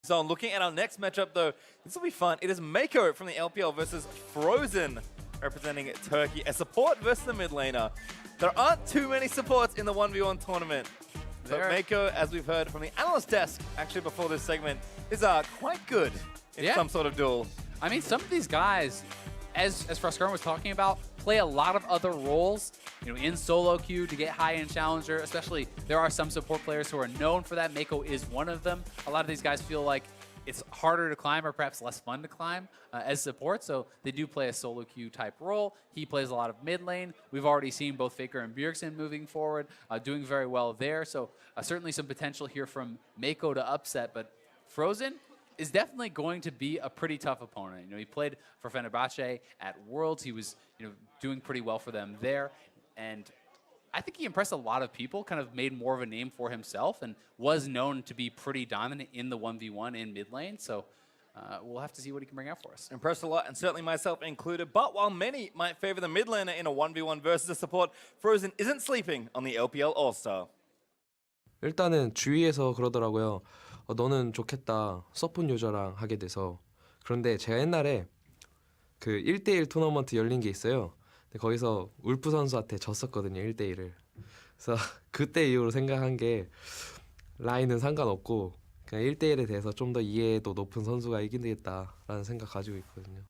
So looking at our next matchup, though, this will be fun. It is Meiko from the LPL versus Frozen, representing Turkey. A support versus the mid laner. There aren't too many supports in the 1v1 tournament. But Meiko, as we've heard from the analyst desk, actually before this segment, is quite good in some sort of duel. I mean, some of these guys, as Froskarn was talking about, play a lot of other roles, in solo queue to get high-end challenger. Especially, there are some support players who are known for that. Meiko is one of them. A lot of these guys feel like it's harder to climb or perhaps less fun to climb as support, so they do play a solo queue type role. He plays a lot of mid lane. We've already seen both Faker and Bjergsen moving forward, doing very well there. So certainly some potential here from Meiko to upset, but Frozen is definitely going to be a pretty tough opponent. He played for Fenerbahce at Worlds. He was, doing pretty well for them there. And I think he impressed a lot of people, kind of made more of a name for himself, and was known to be pretty dominant in the 1v1 in mid lane. So we'll have to see what he can bring out for us. Impressed a lot, and certainly myself included. But while many might favor the mid laner in a 1v1 versus a support, Frozen isn't sleeping on the LPL All-Star. 일단은 주위에서 그러더라고요. 너는 좋겠다. 서폿 유저랑 하게 돼서. 그런데 제가 옛날에 그 1대1 토너먼트 열린 게 있어요. 근데 거기서 울프 선수한테 졌었거든요. 1대1을. 그래서 그때 이후로 생각한 게 라인은 상관없고 그냥 1대1에 대해서 좀 더 이해도 높은 선수가 이기겠다라는 생각 가지고 있거든요.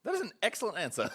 That is an excellent answer.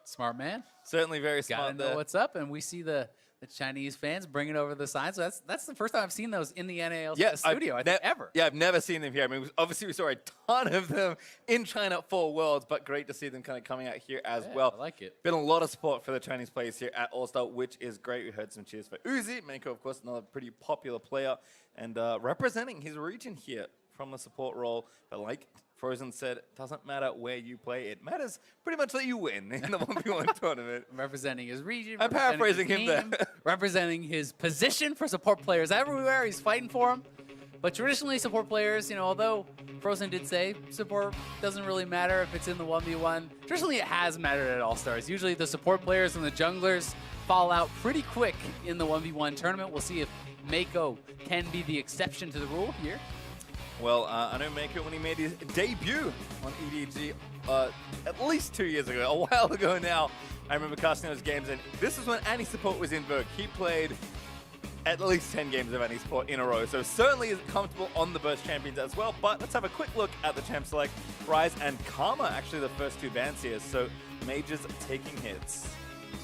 Smart man. Certainly very smart. Gotta know what's up, and we see the Chinese fans bringing over the signs. So that's the first time I've seen those in the NAL studio, I think, ever. Yeah, I've never seen them here. I mean, obviously we saw a ton of them in China for Worlds, but great to see them kind of coming out here as well. I like it. Been a lot of support for the Chinese players here at All-Star, which is great. We heard some cheers for Uzi. Meiko, of course, another pretty popular player, and representing his region here from the support role. But like Frozen said, it doesn't matter where you play. It matters pretty much that you win in the 1v1 tournament. Representing his region. I'm paraphrasing him there. Representing his position for support players everywhere. He's fighting for them. But traditionally, support players, although Frozen did say support doesn't really matter if it's in the 1v1, traditionally it has mattered at All-Stars. Usually the support players and the junglers fall out pretty quick in the 1v1 tournament. We'll see if Meiko can be the exception to the rule here. Well, I know Meiko when he made his debut on EDG at least 2 years ago, a while ago now. I remember casting those games, and this is when anti-support was in vogue. He played at least 10 games of anti-support in a row, so certainly is comfortable on the Burst Champions as well. But let's have a quick look at the champ select. Rise and Karma, actually the first two bans here, so Majors taking hits.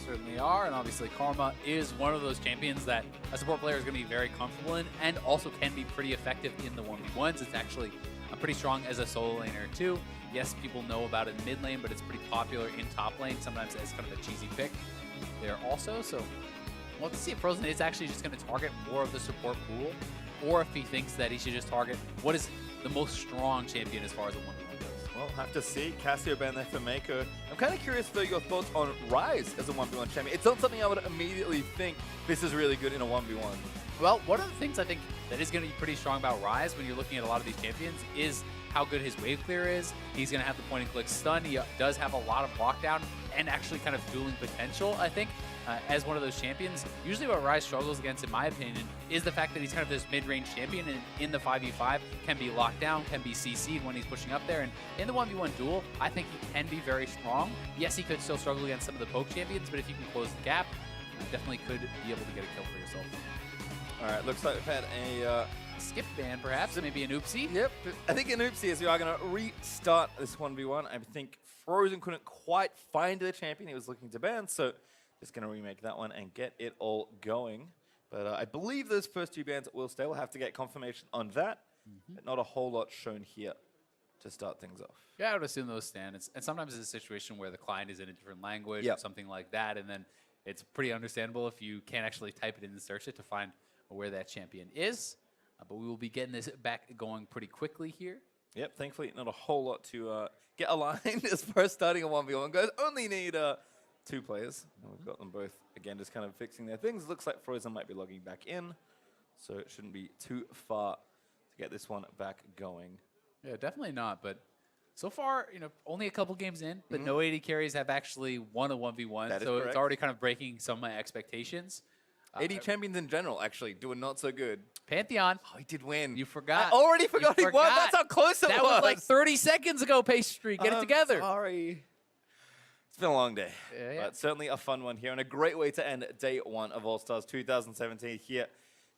Certainly are, and obviously Karma is one of those champions that a support player is going to be very comfortable in, and also can be pretty effective in the 1v1s. It's actually pretty strong as a solo laner too. Yes, people know about it in mid lane, but it's pretty popular in top lane, sometimes as kind of a cheesy pick there also. So we'll have to see if Frozen is actually just going to target more of the support pool, or if he thinks that he should just target what is the most strong champion as far as a 1v1 goes. Well, have to see. Cassio ban there for Meiko. I'm kind of curious for your thoughts on Rise as a 1v1 champion. It's not something I would immediately think this is really good in a 1v1. Well, one of the things I think that is going to be pretty strong about Rise when you're looking at a lot of these champions is how good his wave clear is. He's going to have the point and click stun. He does have a lot of lockdown and actually kind of dueling potential, I think, as one of those champions. Usually what Rise struggles against, in my opinion, is the fact that he's kind of this mid-range champion, and in the 5v5 can be locked down, can be CC'd when he's pushing up there. And in the 1v1 duel, I think he can be very strong. Yes, he could still struggle against some of the poke champions, but if you can close the gap, you definitely could be able to get a kill for yourself. All right, looks like we've had a skip ban, perhaps, maybe an oopsie. Yep, I think an oopsie as we are going to restart this 1v1. I think Frozen couldn't quite find the champion he was looking to ban, so just going to remake that one and get it all going. But I believe those first two bans will stay. We'll have to get confirmation on that, but not a whole lot shown here to start things off. Yeah, I would assume those stand. And sometimes it's a situation where the client is in a different language or something like that, and then it's pretty understandable if you can't actually type it in and search it to find where that champion is. But we will be getting this back going pretty quickly here. Yep, thankfully not a whole lot to get aligned as far as starting a 1v1 goes. Only need two players. And we've got them both, again, just kind of fixing their things. Looks like Frozen might be logging back in, so it shouldn't be too far to get this one back going. Yeah, definitely not, but so far, only a couple games in, but no AD carries have actually won a 1v1, so it's already kind of breaking some of my expectations. AD champions in general, actually, doing not so good. Pantheon. Oh, he did win. You forgot. I already forgot he won. forgot. That's how close it That was like 30 seconds ago, Pastry. Get it together. Sorry. It's been a long day, Yeah. but certainly a fun one here and a great way to end day one of All-Stars 2017 here,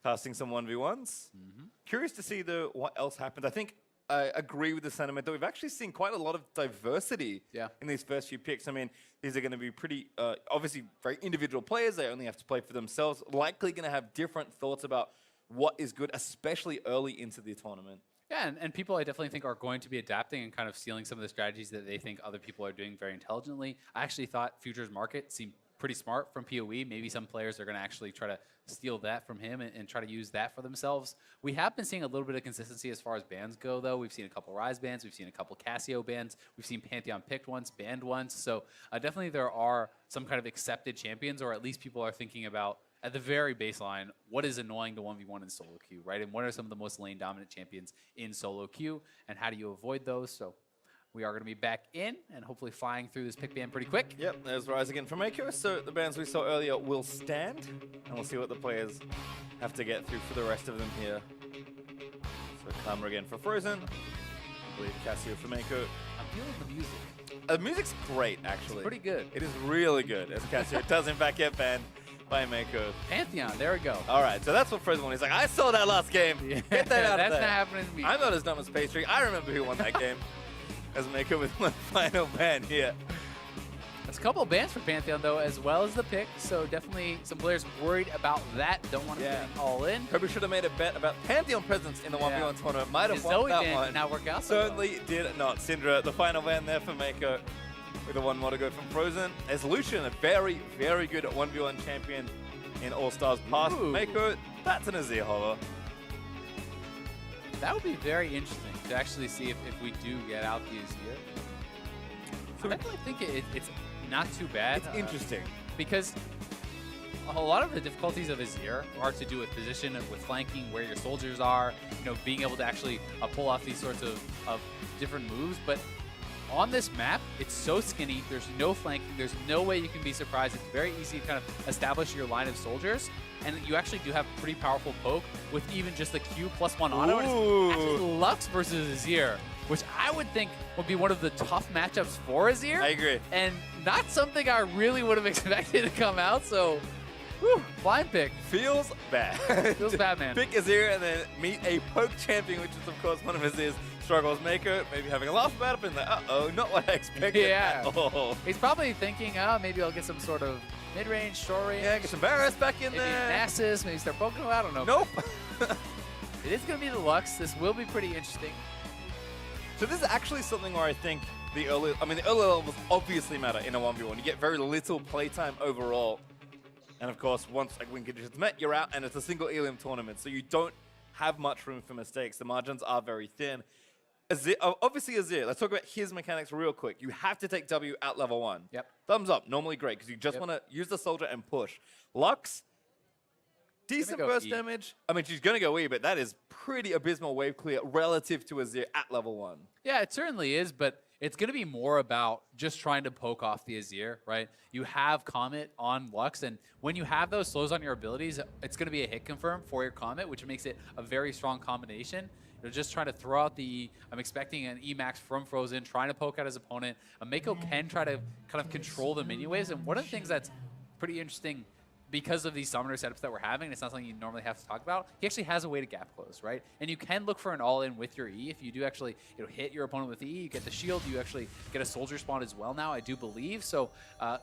casting some 1v1s. Curious to see, though, what else happened. I think I agree with the sentiment that we've actually seen quite a lot of diversity in these first few picks. I mean, these are going to be pretty, obviously, very individual players. They only have to play for themselves. Likely going to have different thoughts about what is good, especially early into the tournament. Yeah, and people I definitely think are going to be adapting and kind of stealing some of the strategies that they think other people are doing very intelligently. I actually thought Futures Market seemed pretty smart from PoE. Maybe some players are going to actually try to steal that from him and try to use that for themselves. We have been seeing a little bit of consistency as far as bans go, though. We've seen a couple Rise bans. We've seen a couple Casio bans. We've seen Pantheon picked once, banned once. So definitely there are some kind of accepted champions, or at least people are thinking about, at the very baseline, what is annoying to 1v1 in solo queue, right? And what are some of the most lane dominant champions in solo queue, and how do you avoid those? So we are going to be back in and hopefully flying through this pick ban pretty quick. Yep, there's Rise again from Meiko. So the bans we saw earlier will stand, and we'll see what the players have to get through for the rest of them here. So Karma again for Frozen. I believe Casio for Meiko. I'm feeling the music. The music's great, actually. It's pretty good. It is really good, as Casio does in fact get banned by Meiko. Pantheon, there we go. All right, so that's what Frozen won. He's like, I saw that last game. Get that out of there. That's not happening to me. I'm not as dumb as Pastry. I remember who won that game. As Meiko with one final ban here. There's a couple of bans for Pantheon, though, as well as the pick. So definitely some players worried about that. Don't want to get all in. Kobe should have made a bet about Pantheon presence in the 1v1 tournament. Might have won Zoe that ban one. did not work out. Certainly did not. Syndra, the final ban there for Meiko with the one more to go from Frozen. As Lucian, a very, very good 1v1 champion in All-Stars past. Meiko, that's an Azir hover. That would be very interesting to actually see if we do get out the Azir. So I definitely think it's not too bad. It's interesting. Because a lot of the difficulties of Azir are to do with position, with flanking, where your soldiers are, being able to actually pull off these sorts of different moves. But on this map, it's so skinny, there's no flanking, there's no way you can be surprised. It's very easy to kind of establish your line of soldiers, and you actually do have pretty powerful poke with even just the Q +1 auto. And it's actually Lux versus Azir, which I would think would be one of the tough matchups for Azir. I agree. And not something I really would have expected to come out, so blind pick. Feels bad. Feels bad, man. Pick Azir and then meet a poke champion, which is, of course, one of Azir's struggles. Meiko maybe having a laugh about it, and like, uh-oh, not what I expected at all. He's probably thinking, maybe I'll get some sort of mid-range, short range. Yeah, get some Varus back in maybe there. Nasus, maybe start poking him. I don't know. Nope. It is going to be the Lux. This will be pretty interesting. So this is actually something where I think the early levels obviously matter in a 1v1. You get very little playtime overall. And of course, once win conditions met, you're out, and it's a single Elium tournament, so you don't have much room for mistakes. The margins are very thin. Azir, obviously Azir, let's talk about his mechanics real quick. You have to take W at level 1. Yep. Thumbs up, normally great, because you just want to use the soldier and push. Lux, decent burst damage. I mean, she's going to go E, but that is pretty abysmal wave clear relative to Azir at level 1. Yeah, it certainly is, but it's going to be more about just trying to poke off the Azir, right? You have Comet on Lux, and when you have those slows on your abilities, it's going to be a hit confirm for your Comet, which makes it a very strong combination. You're just trying to throw out the E. I'm expecting an E-Max from Frozen, trying to poke out his opponent. Meiko can try to kind of control the mini waves, and one of the things that's pretty interesting because of these summoner setups that we're having, it's not something you normally have to talk about, he actually has a way to gap close, right? And you can look for an all-in with your E. If you do actually hit your opponent with the E, you get the shield, you actually get a soldier spawn as well now, I do believe. So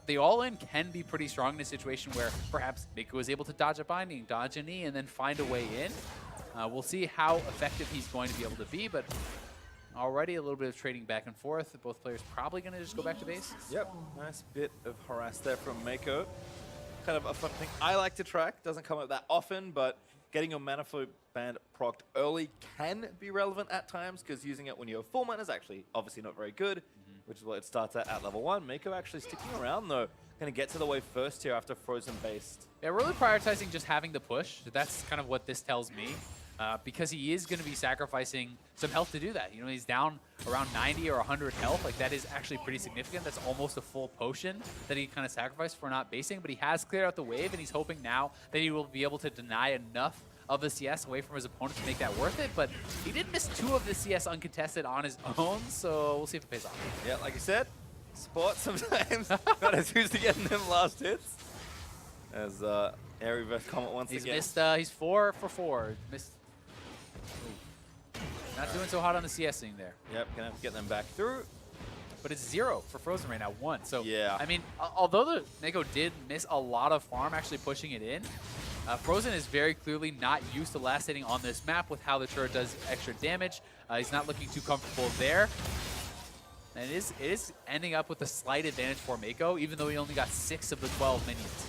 the all-in can be pretty strong in a situation where perhaps Meiko is able to dodge a binding, dodge an E, and then find a way in. We'll see how effective he's going to be able to be, but already a little bit of trading back and forth. Both players probably going to just go back to base. Yep, nice bit of harass there from Meiko. Kind of a fun thing I like to track. Doesn't come up that often, but getting your mana flow band procced early can be relevant at times, because using it when you have full mana is actually obviously not very good, which is what it starts at level 1. Meiko actually sticking around though. Going to get to the wave first here after Frozen based. Yeah, really prioritizing just having the push. That's kind of what this tells me. because he is going to be sacrificing some health to do that. You know, he's down around 90 or 100 health. Like, that is actually pretty significant. That's almost a full potion that he kind of sacrificed for not basing, but he has cleared out the wave, and he's hoping now that he will be able to deny enough of the CS away from his opponent to make that worth it. But he did miss 2 of the CS uncontested on his own, so we'll see if it pays off. Yeah, like you said, sport sometimes not as used to getting them last hits. As Air reverse Comet once He's again. missed, he's 4 for 4. Missed. Ooh. Not doing so hot on the CS thing there. Yep, gonna have to get them back through. But it's 0 for Frozen right now, 1. So, yeah. I mean, although the Meiko did miss a lot of farm actually pushing it in, Frozen is very clearly not used to last hitting on this map with how the turret does extra damage. He's not looking too comfortable there. And it is ending up with a slight advantage for Meiko, even though he only got 6 of the 12 minions.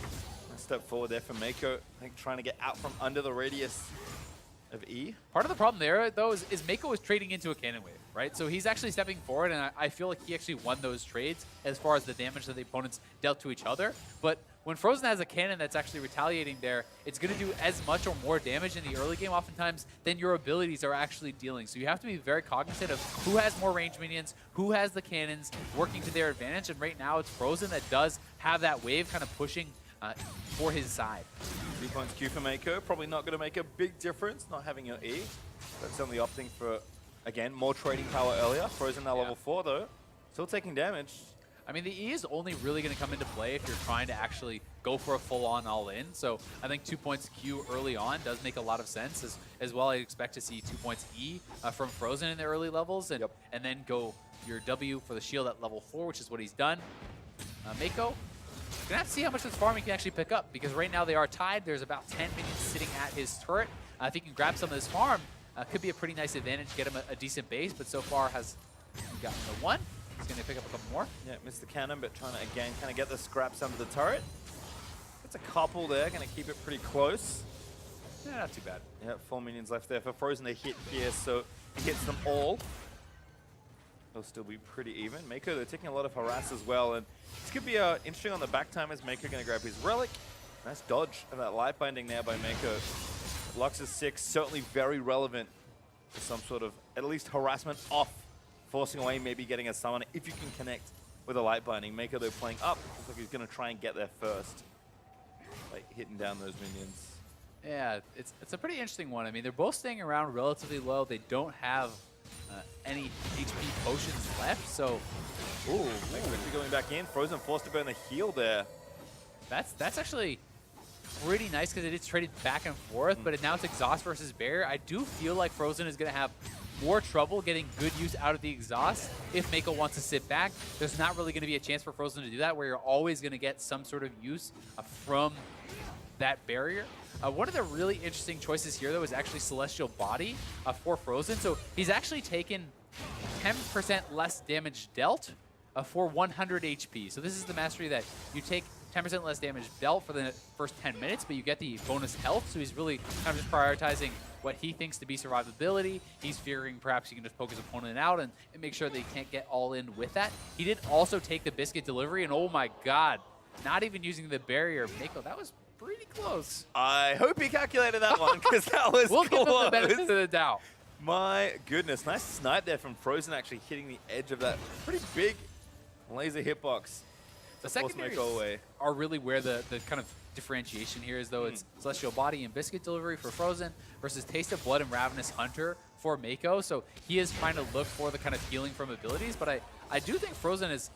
A step forward there for Meiko. I think trying to get out from under the radius of E. Part of the problem there, though, is Meiko is trading into a cannon wave, right? So he's actually stepping forward, and I feel like he actually won those trades as far as the damage that the opponents dealt to each other. But when Frozen has a cannon that's actually retaliating there, it's going to do as much or more damage in the early game oftentimes than your abilities are actually dealing. So you have to be very cognizant of who has more range minions, who has the cannons working to their advantage. And right now it's Frozen that does have that wave kind of pushing for his side. 3 points Q for Meiko. Probably not going to make a big difference not having your E. But certainly opting for, again, more trading power earlier. Frozen now level 4 though. Still taking damage. I mean, the E is only really going to come into play if you're trying to actually go for a full-on all-in. So I think 2 points Q early on does make a lot of sense. As well, I expect to see 2 points E from Frozen in the early levels, and then go your W for the shield at level 4, which is what he's done. Meiko, gonna have to see how much of this farm he can actually pick up, because right now they are tied. There's about 10 minions sitting at his turret. If he can grab some of this farm, could be a pretty nice advantage, get him a decent base, but so far has gotten the 1. He's going to pick up a couple more. Yeah, missed the cannon, but trying to, again, kind of get the scraps under the turret. It's a couple there, going to keep it pretty close. Yeah, not too bad. Yeah, 4 minions left there for Frozen to hit here, so he hits them all. They'll still be pretty even. Meiko, they're taking a lot of harass as well, and this could be interesting on the back time as Meiko going to grab his relic. Nice dodge of that light binding there by Meiko. Lux's 6, certainly very relevant for some sort of, at least, harassment off. Forcing away, maybe getting a summon if you can connect with a light binding. Meiko, though, playing up. Looks like he's going to try and get there first. Like, hitting down those minions. Yeah, it's a pretty interesting one. I mean, they're both staying around relatively low. They don't have any HP potions left, so... Ooh, Meiko quickly going back in. Frozen forced to burn the heal there. That's actually pretty nice, because it is traded back and forth, but now it's exhaust versus barrier. I do feel like Frozen is going to have more trouble getting good use out of the exhaust if Meiko wants to sit back. There's not really going to be a chance for Frozen to do that, where you're always going to get some sort of use from that barrier. One of the really interesting choices here, though, is actually Celestial Body for Frozen. So he's actually taken 10% less damage dealt for 100 HP. So this is the mastery that you take 10% less damage dealt for the first 10 minutes, but you get the bonus health. So he's really kind of just prioritizing what he thinks to be survivability. He's figuring perhaps he can just poke his opponent out and make sure they can't get all in with that. He did also take the biscuit delivery, and oh my god, not even using the barrier. Meiko, that was pretty close. I hope he calculated that one, because that was We'll close. give him the benefit of the doubt. My goodness, nice snipe there from Frozen, actually hitting the edge of that pretty big laser hitbox. The Force secondaries Meiko away. are really where the kind of differentiation here is, though. It's Celestial Body and Biscuit Delivery for Frozen versus Taste of Blood and Ravenous Hunter for Meiko. So he is trying to look for the kind of healing from abilities, but I do think Frozen is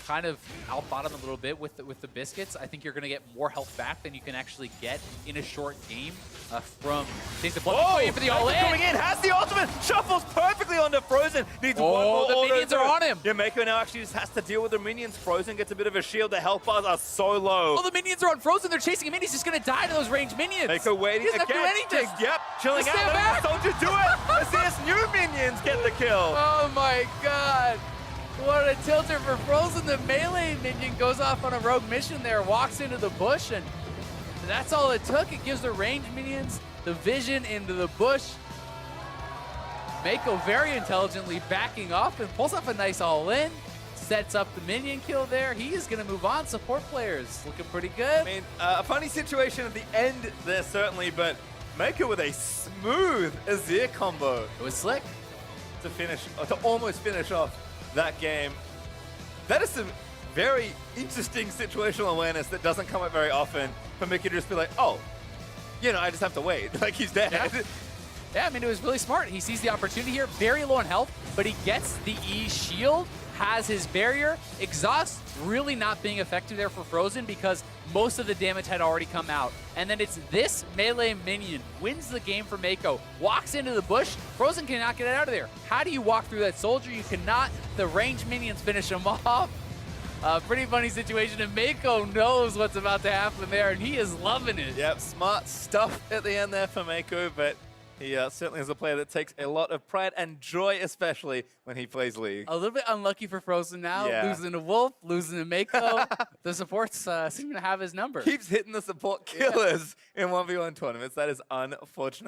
kind of outbought him a little bit with the biscuits. I think you're going to get more health back than you can actually get in a short game from Taste of Blood. Oh, for the all-in. coming in, has the ultimate, shuffles perfectly onto Frozen. Needs one more the auto minions are on him. Yeah, Meiko now actually just has to deal with the minions. Frozen gets a bit of a shield. The health bars are so low. Oh, the minions are on Frozen. They're chasing him in. He's just going to die to those ranged minions. Meiko waiting He doesn't again. have to do anything. Just, yep, chilling Just out. stand Letting back. the soldiers do it. As these new minions get the kill. Oh my god. What a tilter for Frozen. The melee minion goes off on a rogue mission there, walks into the bush, and that's all it took. It gives the ranged minions the vision into the bush. Meiko very intelligently backing off and pulls off a nice all-in. Sets up the minion kill there. He is going to move on. Support players looking pretty good. I mean, a funny situation at the end there, certainly, but Meiko with a smooth Azir combo It was slick. to finish, or to almost finish off that game. That is some very interesting situational awareness that doesn't come up very often for Meiko to just be like, oh, you know, I just have to wait. Like, he's dead. Yeah. Yeah, I mean, it was really smart. He sees the opportunity here, very low in health, but he gets the E shield, has his barrier. Exhaust really not being effective there for Frozen because most of the damage had already come out. And then it's this melee minion wins the game for Meiko, walks into the bush. Frozen cannot get it out of there. How do you walk through that soldier? You cannot. The ranged minions finish him off. Pretty funny situation, and Meiko knows what's about to happen there, and he is loving it. Yep, smart stuff at the end there for Meiko, but he certainly is a player that takes a lot of pride and joy, especially when he plays League. A little bit unlucky for Frozen now, Yeah. losing to Wolf, losing to Meiko. The supports seem to have his number. Keeps hitting the support killers in 1v1 tournaments. That is unfortunate.